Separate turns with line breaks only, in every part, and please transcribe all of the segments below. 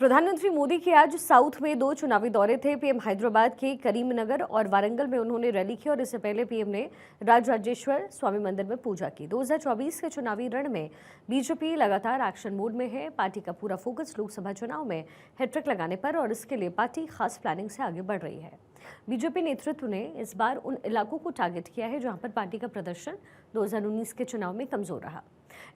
प्रधानमंत्री मोदी के आज साउथ में दो चुनावी दौरे थे। पीएम हैदराबाद के करीमनगर और वारंगल में उन्होंने रैली की और इससे पहले पीएम ने राजराजेश्वर स्वामी मंदिर में पूजा की। 2024 के चुनावी रण में बीजेपी लगातार एक्शन मोड में है। पार्टी का पूरा फोकस लोकसभा चुनाव में हैट्रिक लगाने पर और इसके लिए पार्टी खास प्लानिंग से आगे बढ़ रही है। बीजेपी नेतृत्व ने इस बार उन इलाकों को टारगेट किया है जहां पर पार्टी का प्रदर्शन 2019 के चुनाव में कमजोर रहा।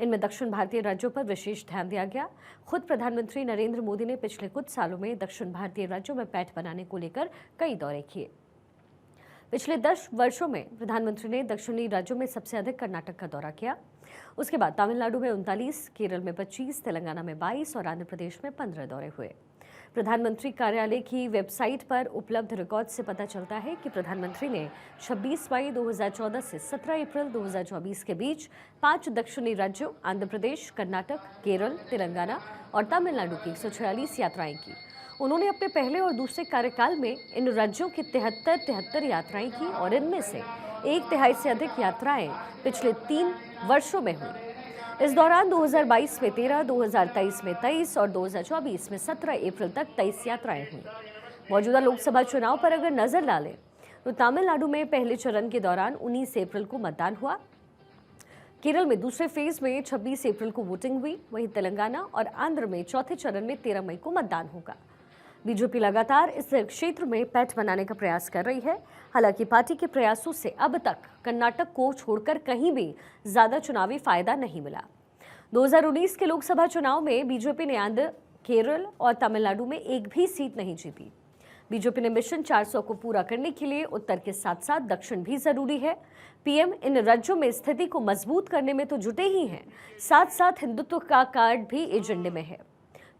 इनमें दक्षिण भारतीय राज्यों पर विशेष ध्यान दिया गया। खुद प्रधानमंत्री नरेंद्र मोदी ने पिछले कुछ सालों में दक्षिण भारतीय राज्यों में पैठ बनाने को लेकर कई दौरे किए। पिछले 10 वर्षों में प्रधानमंत्री ने दक्षिणी राज्यों में सबसे अधिक कर्नाटक का दौरा किया। उसके बाद तमिलनाडु में 39, केरल में 25, तेलंगाना में 22 और आंध्र प्रदेश में 15 दौरे हुए। प्रधानमंत्री कार्यालय की वेबसाइट पर उपलब्ध रिकॉर्ड से पता चलता है कि प्रधानमंत्री ने 26 मई 2014 से 17 अप्रैल 2024 के बीच 5 दक्षिणी राज्यों आंध्र प्रदेश, कर्नाटक, केरल, तेलंगाना और तमिलनाडु की 146 यात्राएं की। उन्होंने अपने पहले और दूसरे कार्यकाल में इन राज्यों की 73 यात्राएं की और इनमें से 1/3 से अधिक यात्राएं पिछले 3 वर्षों में हुई। इस दौरान 2022 में 13, 2023 में 23 और 2024 में 17 अप्रैल तक 23 यात्राएं हुई। मौजूदा लोकसभा चुनाव पर अगर नजर डालें तो तमिलनाडु में पहले चरण के दौरान 19 अप्रैल को मतदान हुआ। केरल में दूसरे फेज में 26 अप्रैल को वोटिंग हुई। वहीं तेलंगाना और आंध्र में चौथे चरण में 13 मई को मतदान होगा। बीजेपी लगातार इस क्षेत्र में पैठ बनाने का प्रयास कर रही है। हालांकि पार्टी के प्रयासों से अब तक कर्नाटक को छोड़कर कहीं भी ज्यादा चुनावी फायदा नहीं मिला। 2019 के लोकसभा चुनाव में बीजेपी ने आंध्र, केरल और तमिलनाडु में एक भी सीट नहीं जीती। बीजेपी ने मिशन 400 को पूरा करने के लिए उत्तर के साथ साथ दक्षिण भी जरूरी है। पीएम इन राज्यों में स्थिति को मजबूत करने में तो जुटे ही हैं, साथ साथ हिंदुत्व का कार्ड भी एजेंडे में है।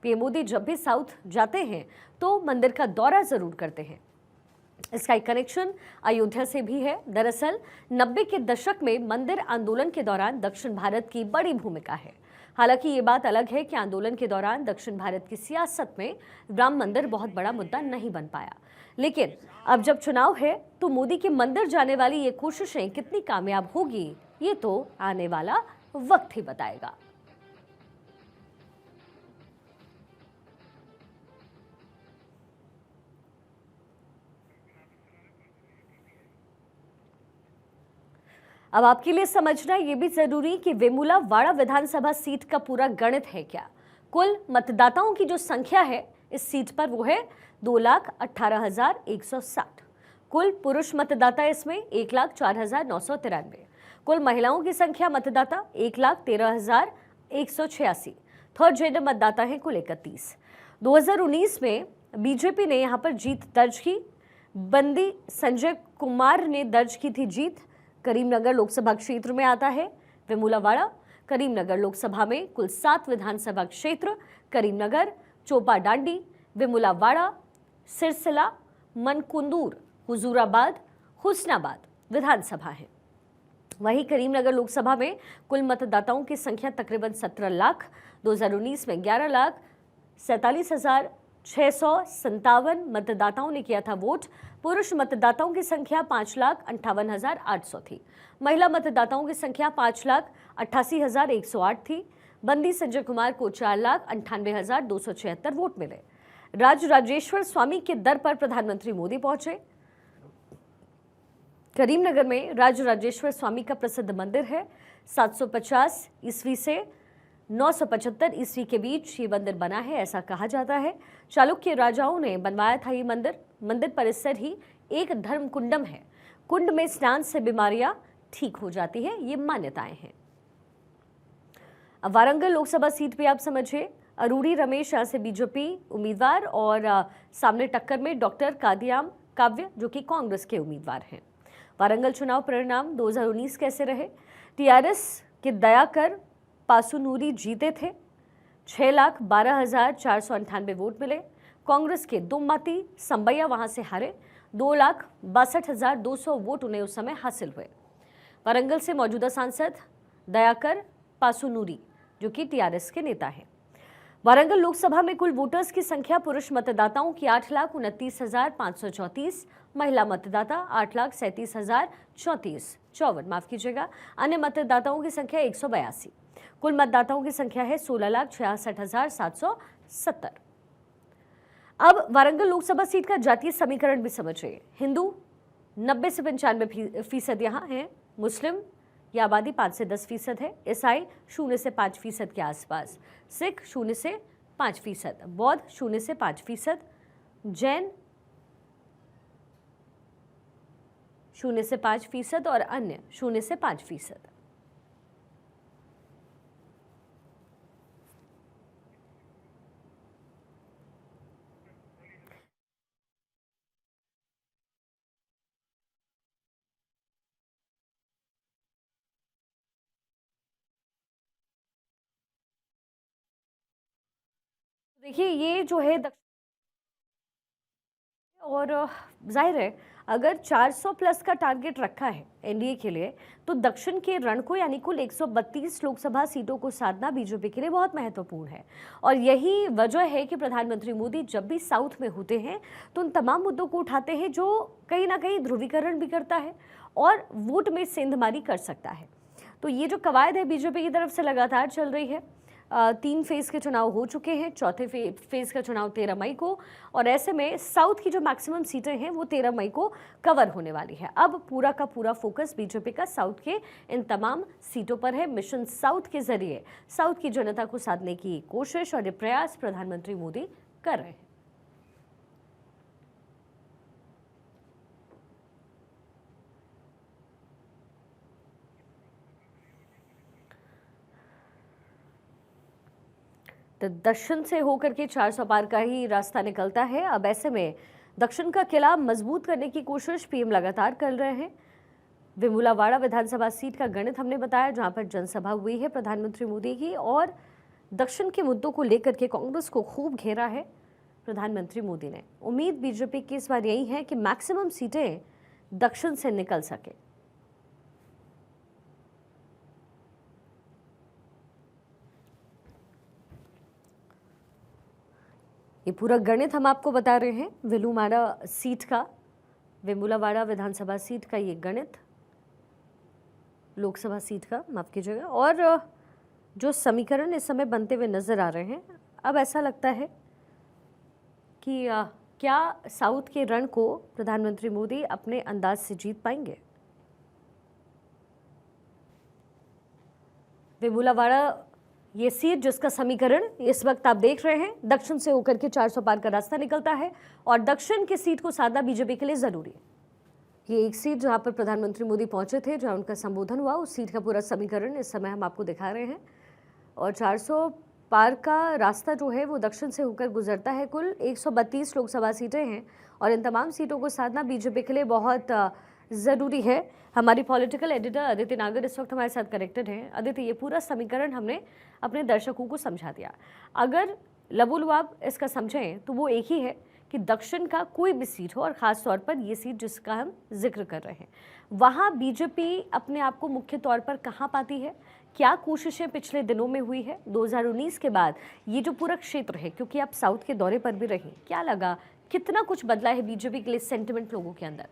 पीएम मोदी जब भी साउथ जाते हैं तो मंदिर का दौरा जरूर करते हैं। इसका एक कनेक्शन अयोध्या से भी है। दरअसल 90 के दशक में मंदिर आंदोलन के दौरान दक्षिण भारत की बड़ी भूमिका है। हालांकि ये बात अलग है कि आंदोलन के दौरान दक्षिण भारत की सियासत में राम मंदिर बहुत बड़ा मुद्दा नहीं बन पाया। लेकिन अब जब चुनाव है तो मोदी के मंदिर जाने वाली ये कोशिशें कितनी कामयाब होगी, ये तो आने वाला वक्त ही बताएगा। अब आपके लिए समझना ये भी जरूरी कि वेमुला वाड़ा विधानसभा सीट का पूरा गणित है क्या। कुल मतदाताओं की जो संख्या है इस सीट पर वो है 2,18,160। कुल पुरुष मतदाता इसमें 1,04,993। कुल महिलाओं की संख्या मतदाता 1,13,186। थर्ड जेंडर मतदाता है कुल 31। 2019 में बीजेपी ने यहां पर जीत दर्ज की। बंदी संजय कुमार ने दर्ज की थी जीत। करीमनगर लोकसभा क्षेत्र में आता है वेमुलावाड़ा। करीमनगर लोकसभा में कुल 7 विधानसभा क्षेत्र करीमनगर, चोपाडांडी, वेमुलावाड़ा, सिरसिला, मनकुंदूर, हुजूराबाद, हुस्नाबाद विधानसभा है। वहीं करीमनगर लोकसभा में कुल मतदाताओं की संख्या तकरीबन 17 लाख। 2019 में 11,47,657 मतदाताओं ने किया था वोट। पुरुष मतदाताओं की संख्या 5,58,800 थी। महिला मतदाताओं की संख्या 5,88,108 थी। बंदी संजय कुमार को 4,98,276 वोट मिले। राजराजेश्वर स्वामी के दर पर प्रधानमंत्री मोदी पहुंचे। करीमनगर में राजराजेश्वर स्वामी का प्रसिद्ध मंदिर है। 750 ईस्वी से 975 ईस्वी के बीच ये मंदिर बना है, ऐसा कहा जाता है। चालुक्य राजाओं ने बनवाया था ये मंदिर। मंदिर परिसर ही एक धर्म कुंडम है। कुंड में स्नान से बीमारियां ठीक हो जाती है, ये मान्यताएं हैं। अब वारंगल लोकसभा सीट पे आप समझिए, अरूरी रमेश यहाँ से बीजेपी उम्मीदवार और सामने टक्कर में डॉक्टर कादियाम काव्य जो कि कांग्रेस के उम्मीदवार हैं। वारंगल चुनाव परिणाम 2019 कैसे रहे? टीआरएस के दयाकर पासुनूरी जीते थे। 6,12,498 वोट मिले। कांग्रेस के दुम्माती संबैया वहां से हारे। 2,62,200 वोट उन्हें उस समय हासिल हुए। वारंगल से मौजूदा सांसद दयाकर पासुनूरी जो कि टीआरएस के नेता हैं। वारंगल लोकसभा में कुल वोटर्स की संख्या पुरुष मतदाताओं की 8,29,534, महिला मतदाता 8,37,034 माफ कीजिएगा। अन्य मतदाताओं की संख्या 182। कुल मतदाताओं की संख्या है 16,66,770। अब वारंगल लोकसभा सीट का जातीय समीकरण भी समझिए। हिंदू 90 से 95% यहाँ है, मुस्लिम या आबादी 5 से 10% है, ईसाई 0 से 5% के आसपास, सिख 0 से 5%, बौद्ध 0 से 5%, जैन 0 से 5% और अन्य 0 से 5%। देखिए ये जो है और जाहिर है अगर 400 प्लस का टारगेट रखा है एनडीए के लिए तो दक्षिण के रण को यानी कुल 132 लोकसभा सीटों को साधना बीजेपी के लिए बहुत महत्वपूर्ण है। और यही वजह है कि प्रधानमंत्री मोदी जब भी साउथ में होते हैं तो उन तमाम मुद्दों को उठाते हैं जो कहीं ना कहीं ध्रुवीकरण भी करता है और वोट में सेंधमारी कर सकता है। तो ये जो कवायद है बीजेपी की तरफ से लगातार चल रही है। 3 फेज के चुनाव हो चुके हैं, चौथे फेज का चुनाव 13 मई को, और ऐसे में साउथ की जो मैक्सिमम सीटें हैं वो 13 मई को कवर होने वाली है। अब पूरा का पूरा फोकस बीजेपी का साउथ के इन तमाम सीटों पर है। मिशन साउथ के जरिए साउथ की जनता को साधने की कोशिश और ये प्रयास प्रधानमंत्री मोदी कर रहे हैं। तो दक्षिण से होकर के 400 पार का ही रास्ता निकलता है। अब ऐसे में दक्षिण का किला मजबूत करने की कोशिश पीएम लगातार कर रहे हैं। वेमुलावाड़ा विधानसभा सीट का गणित हमने बताया, जहां पर जनसभा हुई है प्रधानमंत्री मोदी की, और दक्षिण के मुद्दों को लेकर के कांग्रेस को खूब घेरा है प्रधानमंत्री मोदी ने। उम्मीद बीजेपी की इस बार यही है कि मैक्सिमम सीटें दक्षिण से निकल सके। ये पूरा गणित हम आपको बता रहे हैं वेमुलावाड़ा विधानसभा सीट का ये गणित, लोकसभा सीट का, माफ कीजिएगा। और जो समीकरण इस समय बनते हुए नजर आ रहे हैं, अब ऐसा लगता है कि क्या साउथ के रण को प्रधानमंत्री मोदी अपने अंदाज से जीत पाएंगे। वेमुलावाड़ा ये सीट जिसका समीकरण इस वक्त आप देख रहे हैं, दक्षिण से होकर के 400 पार का रास्ता निकलता है और दक्षिण की सीट को साधना बीजेपी के लिए जरूरी है। ये एक सीट जहां पर प्रधानमंत्री मोदी पहुंचे थे, जहां उनका संबोधन हुआ, उस सीट का पूरा समीकरण इस समय हम आपको दिखा रहे हैं। और 400 पार का रास्ता जो है वो दक्षिण से होकर गुजरता है। कुल 132 लोकसभा सीटें हैं और इन तमाम सीटों को साधना बीजेपी के लिए बहुत ज़रूरी है। हमारी पॉलिटिकल एडिटर अदिति नागर इस वक्त हमारे साथ कनेक्टेड हैं। अदिति, ये पूरा समीकरण हमने अपने दर्शकों को समझा दिया। अगर लबुलवाब इसका समझें तो वो एक ही है कि दक्षिण का कोई भी सीट हो, और ख़ास तौर पर ये सीट जिसका हम जिक्र कर रहे हैं, वहाँ बीजेपी अपने आप को मुख्य तौर पर कहाँ पाती है, क्या कोशिशें पिछले दिनों में हुई है 2019 के बाद, ये जो पूरा क्षेत्र है, क्योंकि आप साउथ के दौरे पर भी रही, क्या लगा, कितना कुछ बदला है बीजेपी के लिए सेंटिमेंट लोगों के अंदर?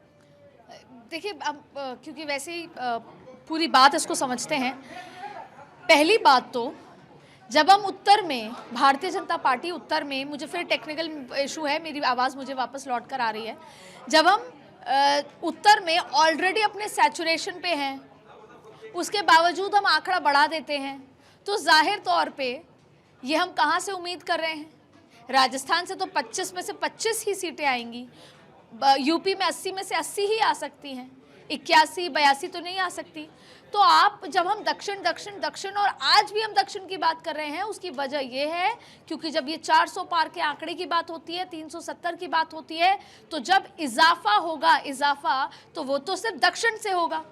देखिए, अब क्योंकि वैसे ही पूरी बात इसको समझते हैं। पहली बात तो जब हम उत्तर में, भारतीय जनता पार्टी उत्तर में, मुझे फिर टेक्निकल इशू है, मेरी आवाज़ मुझे वापस लौट कर आ रही है। जब हम उत्तर में ऑलरेडी अपने सैचुरेशन पे हैं, उसके बावजूद हम आंकड़ा बढ़ा देते हैं, तो जाहिर तौर पे ये हम कहाँ से उम्मीद कर रहे हैं। राजस्थान से तो 25 में से 25 ही सीटें आएंगी, यूपी में 80 में से 80 ही आ सकती हैं, 81-82 तो नहीं आ सकती। तो आप जब हम दक्षिण दक्षिण दक्षिण और आज भी हम दक्षिण की बात कर रहे हैं, उसकी वजह यह है क्योंकि जब ये 400 पार के आंकड़े की बात होती है, 370 की बात होती है, तो जब इजाफा होगा, इजाफा तो वो तो सिर्फ दक्षिण से होगा।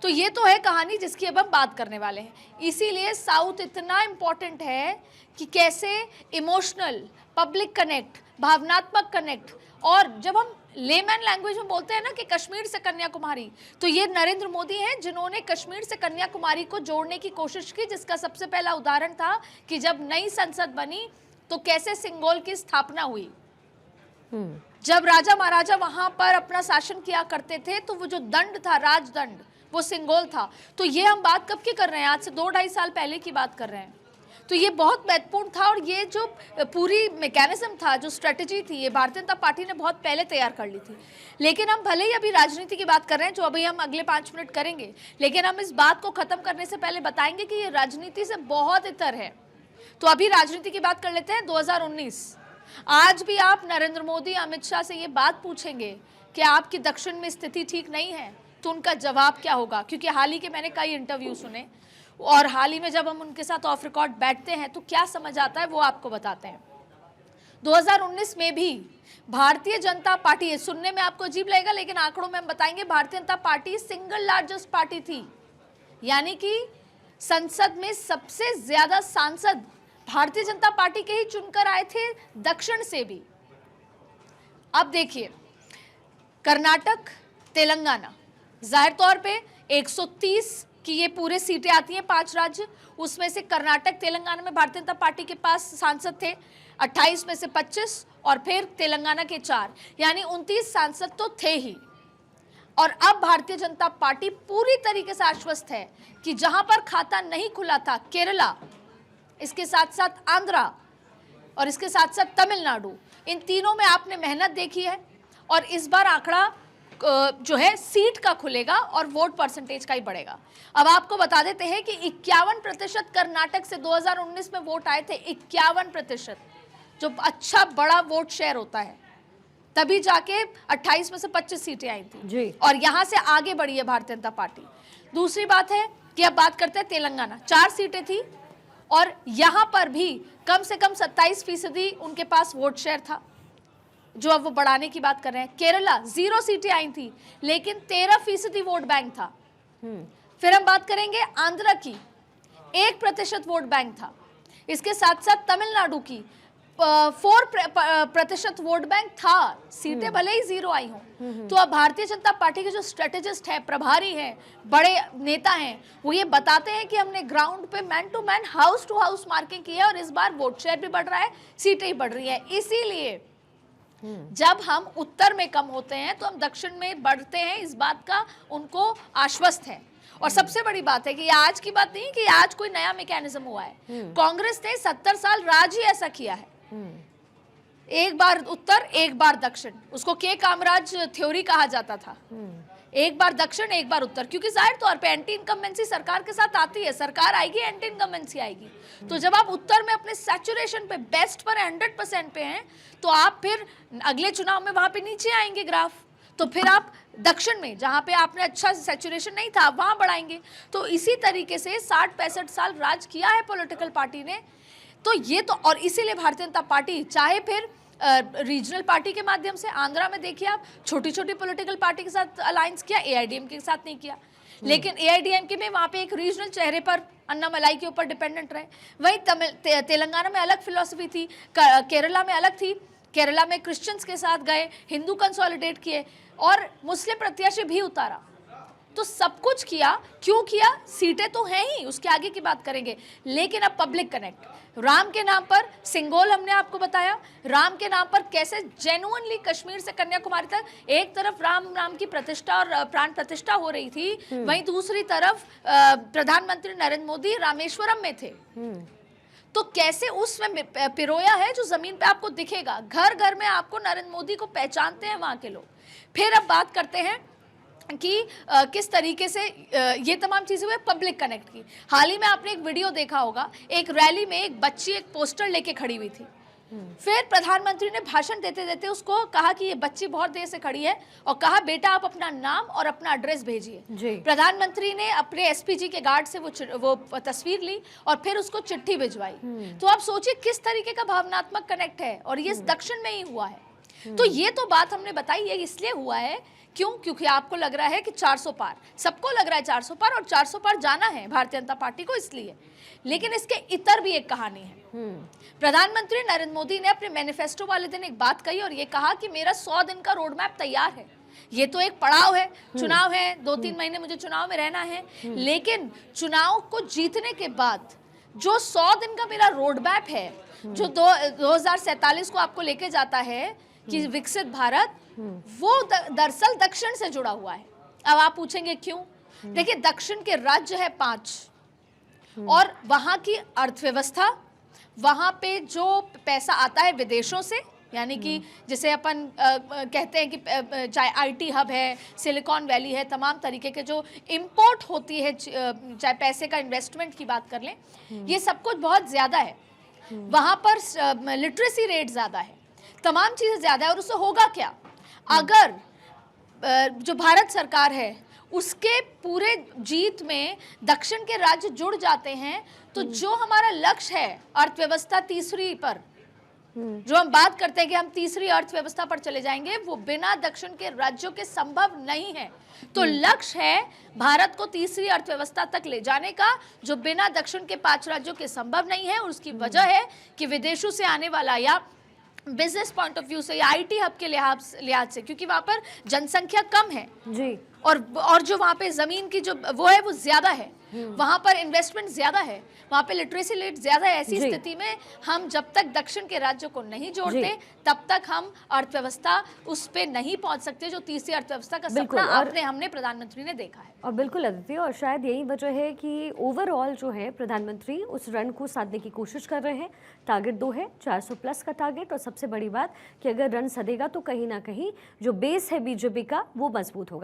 तो ये तो है कहानी जिसकी अब हम बात करने वाले हैं। इसीलिए साउथ इतना इम्पॉर्टेंट है कि कैसे इमोशनल, पब्लिक कनेक्ट, भावनात्मक कनेक्ट, और जब हम लेमैन लैंग्वेज में बोलते हैं ना कि कश्मीर से कन्याकुमारी, तो ये नरेंद्र मोदी हैं जिन्होंने कश्मीर से कन्याकुमारी को जोड़ने की कोशिश की, जिसका सबसे पहला उदाहरण था कि जब नई संसद बनी तो कैसे सिंगोल की स्थापना हुई। जब राजा महाराजा वहां पर अपना शासन किया करते थे तो वो जो दंड था, राजदंड, वो सिंगोल था। तो ये हम बात कब की कर रहे हैं, आज से 2-2.5 साल पहले की बात कर रहे हैं। तो ये बहुत महत्वपूर्ण था और ये जो पूरी मैकेनिज्म था, जो स्ट्रेटजी थी, ये भारतीय जनता पार्टी ने बहुत पहले तैयार कर ली थी। लेकिन हम भले ही अभी राजनीति की बात कर रहे हैं, जो अभी हम अगले 5 मिनट करेंगे, लेकिन हम इस बात को खत्म करने से पहले बताएंगे कि ये राजनीति से बहुत इतर है। तो अभी राजनीति की बात कर लेते हैं। 2019, आज भी आप नरेंद्र मोदी, अमित शाह से ये बात पूछेंगे कि आपकी दक्षिण में स्थिति ठीक नहीं है, तो उनका जवाब क्या होगा? क्योंकि हाल ही के मैंने कई इंटरव्यू सुने और हाल ही में जब हम उनके साथ ऑफ रिकॉर्ड बैठते हैं तो क्या समझ आता है वो आपको बताते हैं। 2019 में भी भारतीय जनता पार्टी, सुनने में आपको अजीब लगेगा लेकिन आंकड़ों में हम बताएंगे, Bharatiya Janata party single largest party थी, यानी कि संसद में सबसे ज्यादा सांसद भारतीय जनता पार्टी के ही चुनकर आए थे, दक्षिण से भी। अब देखिए, कर्नाटक, तेलंगाना, जाहिर तौर पे 130 की ये पूरे सीटें आती हैं, 5 राज्य, उसमें से कर्नाटक, तेलंगाना में भारतीय जनता पार्टी के पास सांसद थे 28 में से 25 और फिर तेलंगाना के 4, यानी 29 सांसद तो थे ही। और अब भारतीय जनता पार्टी पूरी तरीके से आश्वस्त है कि जहां पर खाता नहीं खुला था, केरला, इसके साथ साथ आंध्रा और इसके साथ साथ तमिलनाडु, इन तीनों में आपने मेहनत देखी है और इस बार आंकड़ा जो है सीट का खुलेगा और वोट परसेंटेज का ही बढ़ेगा। अब आपको बता देते हैं कि 51% कर्नाटक से 2019 में वोट आए थे, 51%, जो अच्छा बड़ा वोट शेयर होता है, तभी जाके 28 में से 25 सीटें आई थी
जी।
और यहां से आगे बढ़ी है भारतीय जनता पार्टी। दूसरी बात है कि अब बात करते हैं तेलंगाना, 4 सीटें थी और यहां पर भी कम से कम 27% उनके पास वोट शेयर था, जो अब वो बढ़ाने की बात कर रहे हैं। केरला 0 सीटें आई थी लेकिन 13% वोट बैंक था। फिर हम बात करेंगे आंध्र की, 1% वोट बैंक था। इसके साथ साथ तमिलनाडु की 4% वोट बैंक था, सीटें भले ही 0 आई हों। तो अब भारतीय जनता पार्टी के जो स्ट्रेटेजिस्ट है, प्रभारी हैं, बड़े नेता हैं, वो ये बताते हैं कि हमने ग्राउंड पे man to man, house to house marking की है और इस बार वोट शेयर भी बढ़ रहा है, सीटें ही बढ़ रही है। इसीलिए जब हम उत्तर में कम होते हैं तो हम दक्षिण में बढ़ते हैं, इस बात का उनको आश्वस्त है। और सबसे बड़ी बात है कि ये आज की बात नहीं कि आज कोई नया मैकेनिज्म हुआ है, कांग्रेस ने 70 साल राज ही ऐसा किया है, एक बार उत्तर एक बार दक्षिण, उसको के कामराज थ्योरी कहा जाता था, एक बार दक्षिण एक बार उत्तर, क्योंकि जाहिर तौर पे एंटी इनकम्बेंसी सरकार के साथ आती है, सरकार आएगी एंटी इनकम्बेंसी आएगी। तो जब आप उत्तर में अपने सैचुरेशन पे, बेस्ट पर 100% पे हैं, तो आप फिर अगले चुनाव में वहां पे नीचे आएंगे ग्राफ, तो फिर आप दक्षिण में जहां पे आपने अच्छा सैचुरेशन नहीं था वहां बढ़ाएंगे। तो इसी तरीके से 60-65 साल राज किया है पॉलिटिकल पार्टी ने। तो ये तो, और इसीलिए भारतीय जनता पार्टी चाहे फिर रीजनल पार्टी के माध्यम से, आंध्रा में देखिए आप, छोटी छोटी पॉलिटिकल पार्टी के साथ अलायंस किया, एआईडीएमके के साथ नहीं किया, लेकिन एआईडीएमके में वहाँ पे एक रीजनल चेहरे पर अन्नामलाई के ऊपर डिपेंडेंट रहे। वहीं तेलंगाना में अलग फिलॉसफी थी, केरला में अलग थी, केरला में क्रिश्चियंस के साथ गए, हिंदू कंसोलिडेट किए और मुस्लिम प्रत्याशी भी उतारा। तो सब कुछ किया, क्यों किया? सीटें तो हैं ही, उसके आगे की बात करेंगे, लेकिन अब पब्लिक कनेक्ट, राम के नाम पर सिंगोल हमने आपको बताया, राम के नाम पर कैसे जेन्युइनली कश्मीर से कन्याकुमारी तक एक तरफ राम की प्रतिष्ठा और प्राण प्रतिष्ठा हो रही थी, वहीं दूसरी तरफ प्रधानमंत्री नरेंद्र मोदी रामेश्वरम में थे। तो कैसे उसमें पिरोया है जो जमीन पे आपको दिखेगा, घर घर में आपको नरेंद्र मोदी को पहचानते हैं वहां के लोग। फिर अब बात करते हैं कि किस तरीके से ये तमाम चीज़ें हुए पब्लिक कनेक्ट की। हाल ही में आपने एक वीडियो देखा होगा, एक रैली में एक बच्ची एक पोस्टर लेके खड़ी हुई थी, फिर प्रधानमंत्री ने भाषण देते देते उसको कहा कि ये बच्ची बहुत देर से खड़ी है और कहा बेटा आप अपना नाम और अपना एड्रेस भेजिए। प्रधानमंत्री ने अपने एसपीजी के गार्ड से वो तस्वीर ली और फिर उसको चिट्ठी भिजवाई। तो आप सोचिए किस तरीके का भावनात्मक कनेक्ट है, और ये दक्षिण में ही हुआ है। तो ये तो बात हमने बताई है, इसलिए हुआ है क्यों? क्योंकि आपको लग रहा है कि 400 पार, सबको लग रहा है 400 पार, और 400 पार जाना है भारतीय जनता पार्टी को, इसलिए। लेकिन इसके इतर भी एक कहानी है। प्रधानमंत्री नरेंद्र मोदी ने अपने मैनिफेस्टो वाले दिन एक बात कही और ये कहा कि मेरा 100 दिन का रोड मैप तैयार है। ये तो एक पड़ाव है, चुनाव है, 2-3 महीने मुझे चुनाव में रहना है, लेकिन चुनाव को जीतने के बाद जो 100 दिन का मेरा रोड मैप है, जो 2047 को आपको लेके जाता है कि विकसित भारत, वो दरअसल दक्षिण से जुड़ा हुआ है। अब आप पूछेंगे क्यों? देखिए, दक्षिण के राज्य है 5 और वहाँ की अर्थव्यवस्था, वहाँ पे जो पैसा आता है विदेशों से, यानी कि जिसे अपन कहते हैं कि चाहे आईटी हब है, सिलिकॉन वैली है, तमाम तरीके के जो इंपोर्ट होती है, चाहे पैसे का इन्वेस्टमेंट की बात कर लें, ये सब कुछ बहुत ज़्यादा है। वहाँ पर लिटरेसी रेट ज़्यादा है, तमाम चीज़ें ज़्यादा है। और उससे होगा क्या, अगर जो भारत सरकार है उसके पूरे जीत में दक्षिण के राज्य जुड़ जाते हैं, तो जो हमारा लक्ष्य है अर्थव्यवस्था तीसरी पर, जो हम बात करते हैं कि हम तीसरी अर्थव्यवस्था पर चले जाएंगे, वो बिना दक्षिण के राज्यों के संभव नहीं है। तो लक्ष्य है भारत को तीसरी अर्थव्यवस्था तक ले जाने का, जो बिना दक्षिण के 5 राज्यों के संभव नहीं है। और उसकी वजह है कि विदेशों से आने वाला या बिजनेस पॉइंट ऑफ व्यू से या आईटी हब के लिहाज से, क्योंकि वहां पर जनसंख्या कम है
जी,
और जो वहाँ पे ज़मीन की जो वो है वो ज़्यादा है, वहाँ पर इन्वेस्टमेंट ज़्यादा है, वहाँ पे लिटरेसी रेट ज़्यादा है। ऐसी स्थिति में हम जब तक दक्षिण के राज्यों को नहीं जोड़ते, तब तक हम अर्थव्यवस्था उस पे नहीं पहुँच सकते जो तीसरी अर्थव्यवस्था का सपना हमने प्रधानमंत्री ने देखा है।
और बिल्कुल अदिति, और शायद यही वजह है कि ओवरऑल जो है प्रधानमंत्री उस रन को साधने की कोशिश कर रहे हैं। टारगेट 2 है, 400 प्लस का टारगेट, और सबसे बड़ी बात कि अगर रन सधेगा तो कहीं ना कहीं जो बेस है बीजेपी का वो मजबूत होगा।